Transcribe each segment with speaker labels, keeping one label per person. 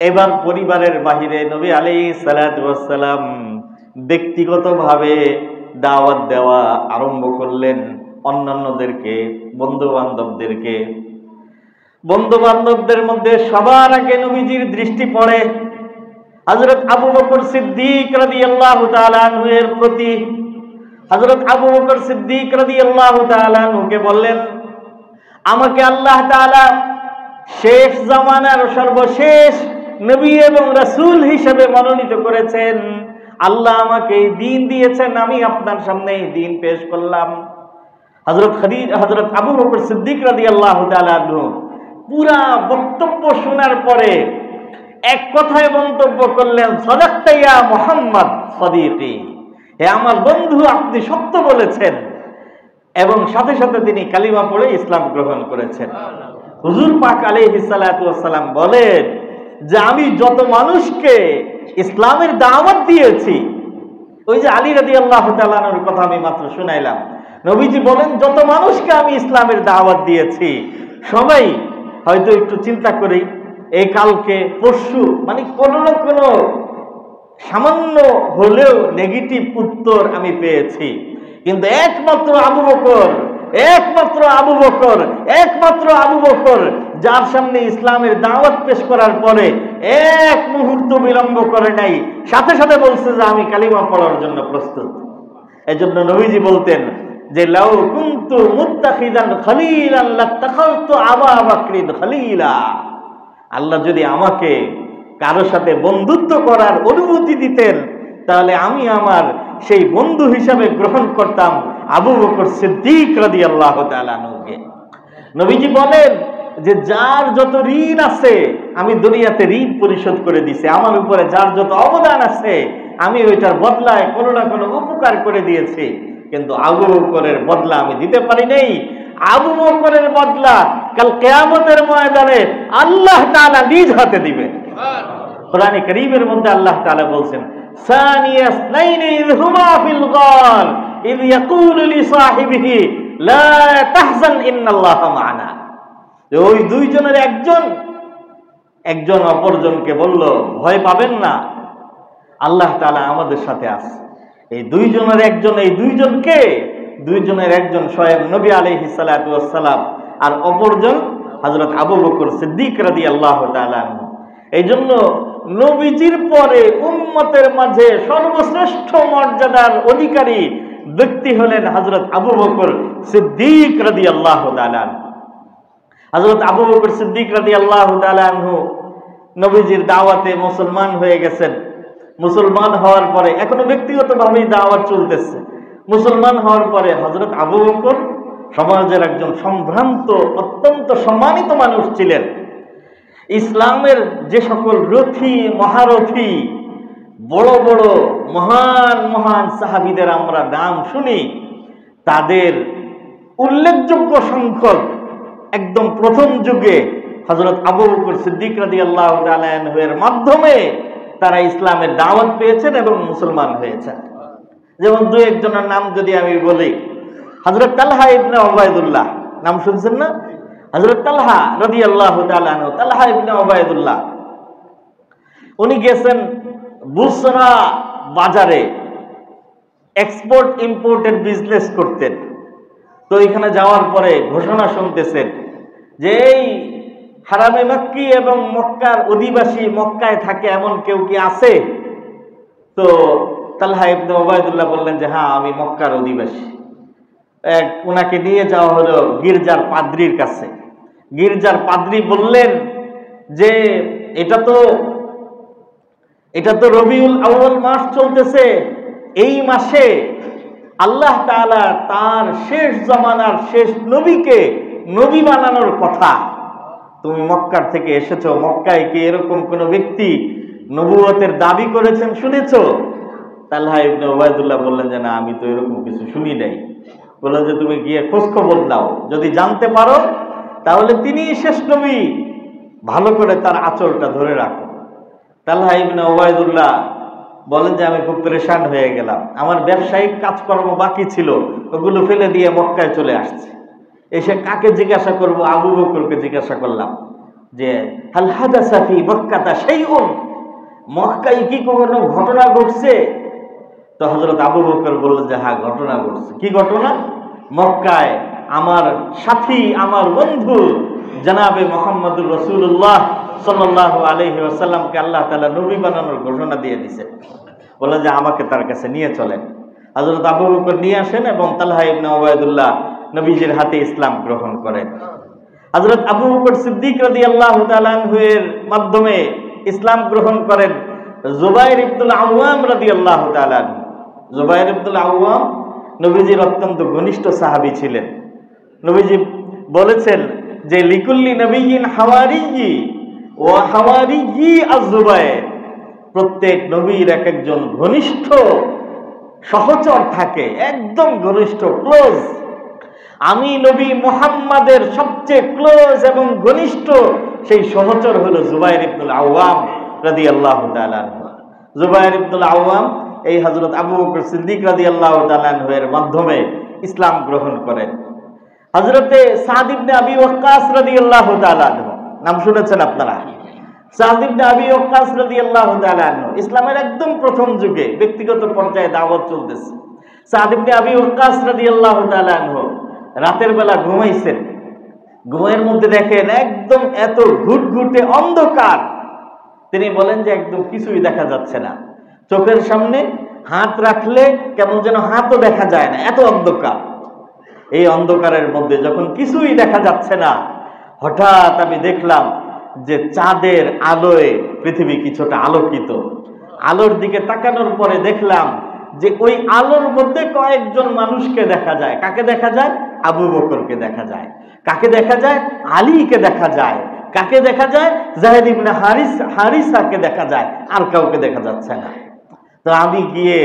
Speaker 1: এবার পরিবারের বাহিরে নবী আলাইহিস সালাতু ওয়াস সালাম ব্যক্তিগতভাবে দাওয়াত দেওয়া আরম্ভ করলেন অন্যান্যদেরকে, বন্ধু বান্ধবদের মধ্যে সবার আগে নবীজির দৃষ্টি পড়ে হযরত আবু বকর সিদ্দিক রাদিয়াল্লাহু তাআলা আনহু এর প্রতি। হযরত আবু বকর সিদ্দিক রাদিয়াল্লাহু তাআলা আনহুকে বললেন, আমাকে আল্লাহ তাআলা শেষ জামানার সর্বশেষ নবী এবং রাসূল হিসেবে মনোনীত করেছেন। আল্লাহ আমাকে এই দ্বীন দিয়েছেন, আমি আপনার সামনে এই দ্বীন পেশ করলাম। হযরত আবু বকর সিদ্দিক রাদিয়াল্লাহু তাআলা আনহু পুরা বক্তব্য শোনার পরে এক কথায় মন্তব্য করলেন, সাদাক্তা ইয়া মুহাম্মদ সাদিকি, হে আমার বন্ধু আপনি সত্য বলেছেন। এবং সাথে সাথে তিনি কালিমা পড়ে ইসলাম গ্রহণ করেছেন। হুজুর পাক আলাইহিস সালাতু ওয়াস সালাম বলেন যে আমি যত মানুষকে ইসলামের দাওয়াত দিয়েছি, ওই যে আলী রাদিয়াল্লাহু তাআলা আনহুর কথা আমি মাত্র শুনাইলাম, নবীজি বলেন যত মানুষকে আমি ইসলামের দাওয়াত দিয়েছি সবাই হয়তো একটু চিন্তা করি এই কালকে পরশু মানে কোনো না কোনো সামান্য হলেও নেগেটিভ উত্তর আমি পেয়েছি, কিন্তু একমাত্র আবু বকর যার সামনে ইসলামের দাওয়াত পেশ করার পরে এক মুহূর্ত বিলম্ব করে নাই, সাথে সাথে বলছে যে আমি কালিমা পড়ার জন্য প্রস্তুত। এজন্য নবীজি বলতেন যে লাউ কুনতু মুত্তাখিদান খলিলান লাত্তাখালতু আবা বকরিন খলিলা, আল্লাহ যদি আমাকে কারো সাথে বন্ধুত্ব করার অনুমতি দিতেন তাহলে আমি আমার সেই বন্ধু হিসাবে গ্রহণ করতাম আবু বকর সিদ্দিক রাদিয়াল্লাহু তাআলা আনহুকে। নবীজি বলেন যে যার যত ঋণ আছে আমি দুনিয়াতে ঋণ পরিশোধ করে দিছি, আমার উপরে যার যত অবদান আছে আমি ওইটার বদলায় কোনো না কোনো উপকার করে দিয়েছি, কিন্তু আবু বকরের বদলা আমি দিতে পারি নাই। আবু বকরের বদলা কাল কিয়ামতের ময়দানে আল্লাহ তাআলা নিজ হাতে দিবেন। কোরআনে কারীমের মধ্যে আল্লাহ তাআলা বলছেন, সানিয়াস নাইনি ইয হুমা ফিল গার ইয ইয়াকুলু লিসাহিবিহি লা তাহজান ইন্নাল্লাহা মা'ানা। ওই দুইজনের একজন অপরজনকে বলল, ভয় পাবেন না, আল্লাহ তাআলা আমাদের সাথে আছে। এই দুইজনের একজন স্বয়ং নবী আলাইহিস সালাতু ওয়াস সালাম, আর অপরজন হযরত আবু বকর সিদ্দিক রাদিয়াল্লাহু তাআলা আনহু। এই জন্য নবীজির পরে উম্মতের মাঝে সর্বশ্রেষ্ঠ মর্যাদার অধিকারী ব্যক্তি হলেন হযরত আবু বকর সিদ্দিক রাদিয়াল্লাহু তাআলা আনহু। হযরত আবু বকর সিদ্দিক রাদিয়াল্লাহু তাআলা আনহু নবীজির দাওয়াতে মুসলমান হয়ে গেছেন। মুসলমান হওয়ার পরে এখনো ব্যক্তিগতভাবেই দাওয়াত চলতেছে। মুসলমান হওয়ার পরে হযরত আবু বকর সমাজের একজন সম্ভ্রান্ত অত্যন্ত সম্মানিত মানুষ ছিলেন। ইসলামের যে সকল মহারথী বড় বড় মহান সাহাবীদের আমরা নাম শুনি, তাদের উল্লেখযোগ্য সংখ্যক একদম প্রথম যুগে হযরত আবু বকর সিদ্দিক রাদিয়াল্লাহু তাআলা আনহু এর মাধ্যমে তারা ইসলামের দাওয়াত পেয়েছেন এবং মুসলমান হয়েছেন। যেমন দুই একজনের নাম যদি আমি বলি, হযরত তালহা ইবনে উবাইদুল্লাহ, নাম শুনছেন না? হযরত তালহা রাদিয়াল্লাহু তাআলা আনহু, তালহা ইবনে উবাইদুল্লাহ, উনি গেছেন বুসরা বাজারে এক্সপোর্ট ইম্পোর্টের বিজনেস করতেন। তো এখানে যাওয়ার পরে ঘোষণা শুনতেছেন যে এই হারামে মক্কি এবং মক্কার অধিবাসী, মক্কায় থাকে এমন কেউ কি আছে? তো তালহা ইবনে উবাইদুল্লাহ বললেন যে হ্যাঁ, আমি মক্কার অধিবাসী। ওনাকে নিয়ে যাওয়া হলো গির্জার পাদ্রীর কাছে। গির্জার পাদ্রী বললেন যে এটা তো রবিউল আউয়াল মাস চলতেছে, এই মাসে আল্লাহ তাআলা তার শেষ জামানার শেষ নবীকে নবী বানানোর কথা। তুমি মক্কার থেকে এসেছো, মক্কায় কি এরকম কোন ব্যক্তি নবুয়তের দাবি করেছেন শুনেছো? তালহা ইবনে উবাইদুল্লাহ বললেন যে না, আমি তো এরকম কিছু শুনি নাই। বললেন যে তুমি গিয়ে খোঁজ খবর নাও, যদি জানতে পারো তাহলে তিনিই শেষ নবী, ভালো করে তার আঁচলটা ধরে রাখো। তালহা ইবনে উবাইদুল্লাহ বলেন যে আমি খুব পেরেশান হয়ে গেলাম, আমার ব্যবসায়িক কাজকর্ম বাকি ছিল, ওগুলো ফেলে দিয়ে মক্কায় চলে আসছে। এসে কাকে জিজ্ঞাসা করব? আবু বকরকে জিজ্ঞাসা করলাম। যে হাল হাদাসা ফি মক্কাতা শাইউন, মক্কায় কি কোনো ঘটনা ঘটছে? তো হযরত আবু বকর বলল যে হ্যাঁ, ঘটনা ঘটছে। কি ঘটনা? মক্কায় আমার সাথী, আমার বন্ধু জনাবে মুহাম্মদুর রাসূলুল্লাহ সাল্লাল্লাহু আলাইহি ওয়াসাল্লামকে আল্লাহ তাআলা নবী বানানোর ঘোষণা দিয়ে দিয়েছে। বলে যে আমাকে তার কাছে নিয়ে চলেন। হযরত আবু বকর নিয়ে আসেন এবং তালহা ইবনে উবাইদুল্লাহ নবীজির হাতে ইসলাম গ্রহণ করেন। হযরত আবু বকর সিদ্দিক রাদিয়াল্লাহু তাআলা আনহু এর মাধ্যমে ইসলাম গ্রহণ করেন জুবাইর ইবনুল আওয়াম রাদিয়াল্লাহু তাআলা আনহু। জুবাইর ইবনুল আওয়াম নবীজির অত্যন্ত ঘনিষ্ঠ সাহাবী ছিলেন। নবীজি বলেছেন যে লিকুল্লি নবিয়্যিন হাওয়ারিয়্যি ওয়া হাওয়ারিয়্যি আয-জুবাইর, প্রত্যেক নবীর এক একজন ঘনিষ্ঠ সহচর থাকে, একদম ঘনিষ্ঠ, ক্লোজ। আমি নবী মুহাম্মাদের সবচেয়ে ক্লোজ এবং ঘনিষ্ঠ সেই সহচর হলো জুবাইর ইবনুল আওয়াম রাদিয়াল্লাহু তাআলা আনহু। জুবাইর ইবনুল আওয়াম এই হযরত আবু বকর সিদ্দিক রাদিয়াল্লাহু তাআলা আনহু এর মাধ্যমে ইসলাম গ্রহণ করেন। হযরতে সাদ ইবনে আবি ওয়াক্কাস রাদিয়াল্লাহু তাআলা আনহু, নাম শুনেছেন আপনারা? সাদ ইবনে আবি ওয়াক্কাস রাদিয়াল্লাহু তাআলা আনহু ইসলামের একদম প্রথম যুগে ব্যক্তিগত পর্যায়ে দাওয়াত চলতেছে। সাদ ইবনে আবি ওয়াক্কাস রাদিয়াল্লাহু তাআলা আনহু রাতের বেলা ঘুমাইছেন। ঘুমের মধ্যে দেখেন একদম এত ঘুটঘুটে অন্ধকার, তিনি বলেন যে একদম কিছুই দেখা যাচ্ছে না। চোখের সামনে হাত রাখলে কেমন যেন হাতও দেখা যায় না, এত অন্ধকার। এই অন্ধকারের মধ্যে যখন কিছুই দেখা যাচ্ছে না, হঠাৎ আমি দেখলাম যে চাঁদের আলোয় পৃথিবী কিছুটা আলোকিত। আলোর দিকে তাকানোর পরে দেখলাম যে ওই আলোর মধ্যে কয়েকজন মানুষকে দেখা যায়। কাকে দেখা যায়? আবু বকরকে দেখা যায়। কাকে দেখা যায়? আলীকে দেখা যায়। কাকে দেখা যায়? যায়েদ ইবনে হারিসাকে দেখা যায়। আর কাউকে দেখা যাচ্ছে না। তো আমি গিয়ে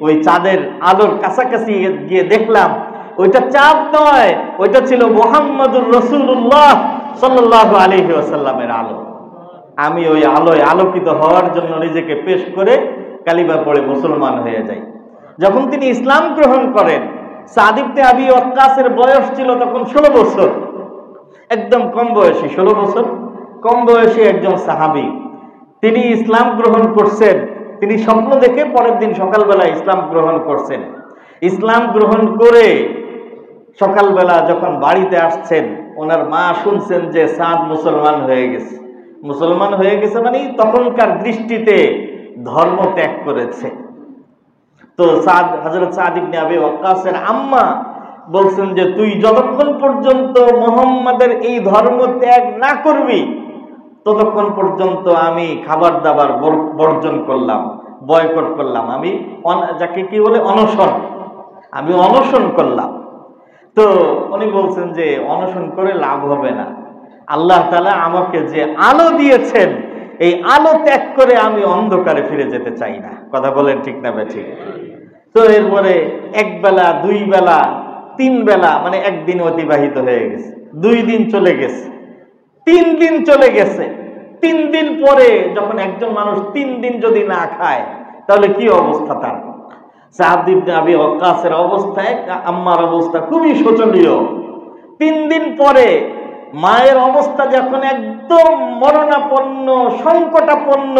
Speaker 1: ওই চাঁদের আলোর কাছাকাছি গিয়ে দেখলাম ওইটা চাঁদ নয়, ওইটা ছিল মুহাম্মদুর রাসূলুল্লাহ সাল্লাল্লাহু আলাইহি ওয়াসাল্লামের আলো। আমি ওই আলোয় আলোকিত হওয়ার জন্য নিজেকে পেশ করে কালিমা পড়ে মুসলমান হয়ে যাই। যখন তিনি ইসলাম গ্রহণ করেন, সাদ ইবনে আবি ওয়াক্কাসের বয়স ছিল তখন 16 বছর, একদম কম বয়সী, 16 বছর কম বয়সী একজন সাহাবী। তিনি ইসলাম গ্রহণ করছেন। তিনি স্বপ্ন দেখে পরের দিন সকালবেলা ইসলাম গ্রহণ করছেন। ইসলাম গ্রহণ করে সকালবেলা যখন বাড়িতে আসছেন, ওনার মা শুনছেন যে সাদ মুসলমান হয়ে গেছে। মুসলমান হয়ে গেছে মানে তখনকার দৃষ্টিতে ধর্ম ত্যাগ করেছে। তো হযরত সাদ ইবনে আবি ওয়াক্কাসের আম্মা বলছেন যে তুই যতক্ষণ পর্যন্ত মুহাম্মাদের এই ধর্ম ত্যাগ না করবি ততক্ষণ পর্যন্ত আমি খাবার দাবার বর্জন করলাম, বয়কট করলাম। আমি যাকে কি বলে অনশন, আমি অনশন করলাম। তো উনি বলছেন যে অনশন করে লাভ হবে না, আল্লাহ তাআলা আমাকে যে আলো দিয়েছেন এই আলো ত্যাগ করে আমি অন্ধকারে ফিরে যেতে চাই না। কথা বলেন ঠিক না বেঠিক? তো এরপরে এক বেলা, দুই বেলা, তিন বেলা, মানে একদিন অতিবাহিত হয়ে গেছে, 2 দিন চলে গেছে, 3 দিন চলে গেছে। 3 দিন পরে যখন একজন মানুষ 3 দিন যদি না খায় তাহলে কি অবস্থা তার? সাদ ইবনে আবি ওয়াক্কাসের অবস্থায় আম্মার অবস্থা খুবই শোচনীয়। 3 দিন পরে মায়ের অবস্থা যখন একদম মরণাপন্ন, সংকটাপন্ন,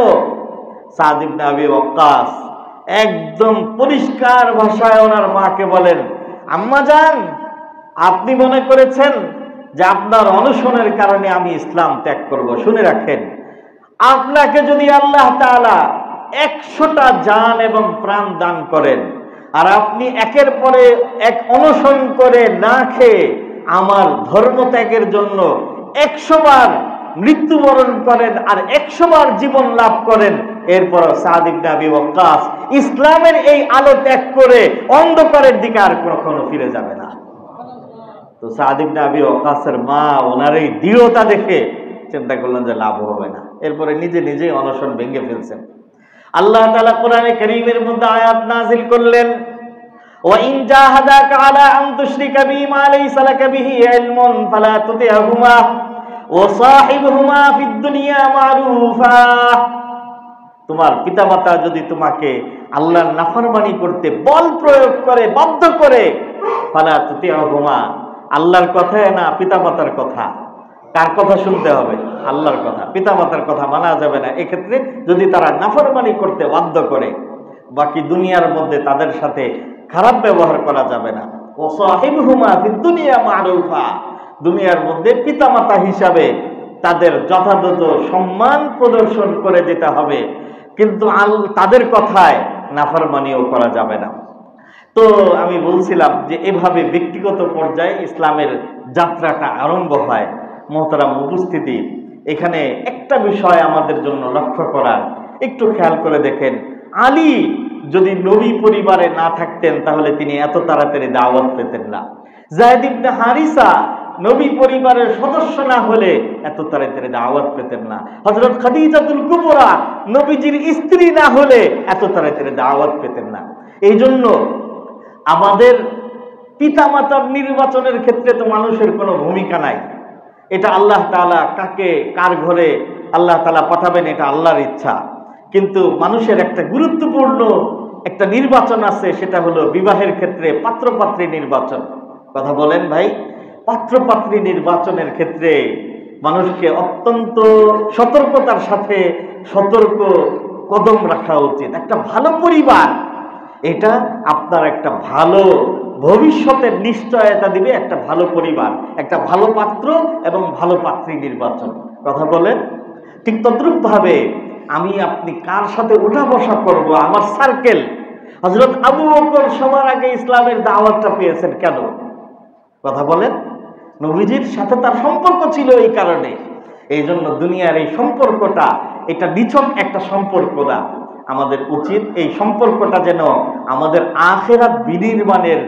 Speaker 1: সাদ ইবনে আবি ওয়াক্কাস একদম পরিষ্কার ভাষায় ওনার মাকে বলেন, আম্মা জান, আপনি মনে করেছেন যে আপনার অনশনের কারণে আমি ইসলাম ত্যাগ করব? শুনে রাখেন, আপনাকে যদি আল্লাহ তাআলা 100টা জান এবং প্রাণ দান করেন আর আপনি একের পরে এক অনশন করে না খেয়ে আমার ধর্ম ত্যাগের জন্য 100 বার মৃত্যুবরণ করেন আর 100 বার জীবন লাভ করেন, এরপর সাদ ইবনে আবি ওয়াক্কাস ইসলামের এই আলো ত্যাগ করে অন্ধকারের দিকে আর কখনো ফিরে যাবে না। তো সাদ ইবনে আবি ওয়াক্কাসের মা ওনার এই দৃঢ়তা দেখে চিন্তা করলেন যে লাভ হবে না, এরপরে নিজে নিজে অনশন ভেঙে ফেলছেন। আল্লাহ তাআলা কোরআনে কারীমের মধ্যে আয়াত নাযিল করলেন, ওয়া ইন জাহাদাকা আলা আন তুশরিকা বিমা লাইসা লাকা বিহি ইলমুন ফালা তুতি'হুমা ওয়া সাহিবহুমা ফিদ দুনিয়া মা'রুফা। তোমার পিতামাতা যদি তোমাকে আল্লাহর নাফরমানি করতে বল প্রয়োগ করে, বাধ্য করে, ফালা তুতি'হুমা, আল্লাহর কথায় না পিতামাতার কথা, কার কথা শুনতে হবে? আল্লাহর কথা। পিতামাতার কথা মানা যাবে না এক্ষেত্রে যদি তারা নাফরমানি করতে বাধ্য করে। বাকি দুনিয়ার মধ্যে তাদের সাথে খারাপ ব্যবহার করা যাবে না। ওয়াসাহিবহুমা ফিদ দুনিয়া মারুফা, দুনিয়ার মধ্যে পিতামাতা হিসাবে তাদের যথাযথ সম্মান প্রদর্শন করে যেতে হবে, কিন্তু তাদের কথায় নাফরমানিও করা যাবে না। তো আমি বলছিলাম যে এভাবে ব্যক্তিগত পর্যায়ে ইসলামের যাত্রাটা আরম্ভ হয়। মোহতারাম উপস্থিতি, এখানে একটা বিষয় আমাদের জন্য লক্ষ্য করার, একটু খেয়াল করে দেখেন, আলী যদি নবী পরিবারে না থাকতেন তাহলে তিনি এত তাড়াতাড়ি দাওয়াত পেতেন না। যায়েদ ইবনে হারিসা নবী পরিবারের সদস্য না হলে এত তাড়াতাড়ি দাওয়াত পেতেন না। হযরত খাদিজাতুল কুবরা নবীজির স্ত্রী না হলে এত তাড়াতাড়ি দাওয়াত পেতেন না। এই জন্য আমাদের পিতামাতার নির্বাচনের ক্ষেত্রে তো মানুষের কোনো ভূমিকা নাই। এটা আল্লাহ তাআলা কাকে কার ঘরে আল্লাহ তাআলা পাঠাবেন এটা আল্লাহর ইচ্ছা। কিন্তু মানুষের একটা গুরুত্বপূর্ণ একটা নির্বাচন আছে, সেটা হলো বিবাহের ক্ষেত্রে পাত্রপাত্রী নির্বাচন। কথা বলেন ভাই। পাত্রপাত্রী নির্বাচনের ক্ষেত্রে মানুষকে অত্যন্ত সতর্কতার সাথে সতর্ক কদম রাখা উচিত। একটা ভালো পরিবার এটা আপনার একটা ভালো ভবিষ্যতের নিশ্চয়তা দিবে। একটা ভালো পরিবার, একটা ভালো পাত্র এবং ভালো পাত্রী নির্বাচন। কথা বলেন। ঠিক তদ্রুপ ভাবে আমি আপনি কার সাথে উঠা বসা করব, আমার সার্কেল। হযরত আবু বকর সবার আগে ইসলামের দাওয়াতটা পেয়েছেন কেন? কথা বলেন। নবীজির সাথে তার সম্পর্ক ছিল এই কারণে। এই জন্য দুনিয়ার এই সম্পর্কটা এটা নিছক একটা সম্পর্ক না। আমাদের উচিত এই সম্পর্কটা যেন আমাদের আখিরাত বিনির্মাণের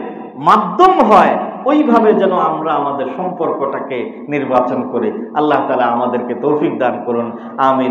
Speaker 1: মাধ্যম হয়, ওইভাবে যেন আমরা আমাদের সম্পর্কটাকে নির্বাচন করি। আল্লাহ তাআলা আমাদেরকে তৌফিক দান করুন। আমিন।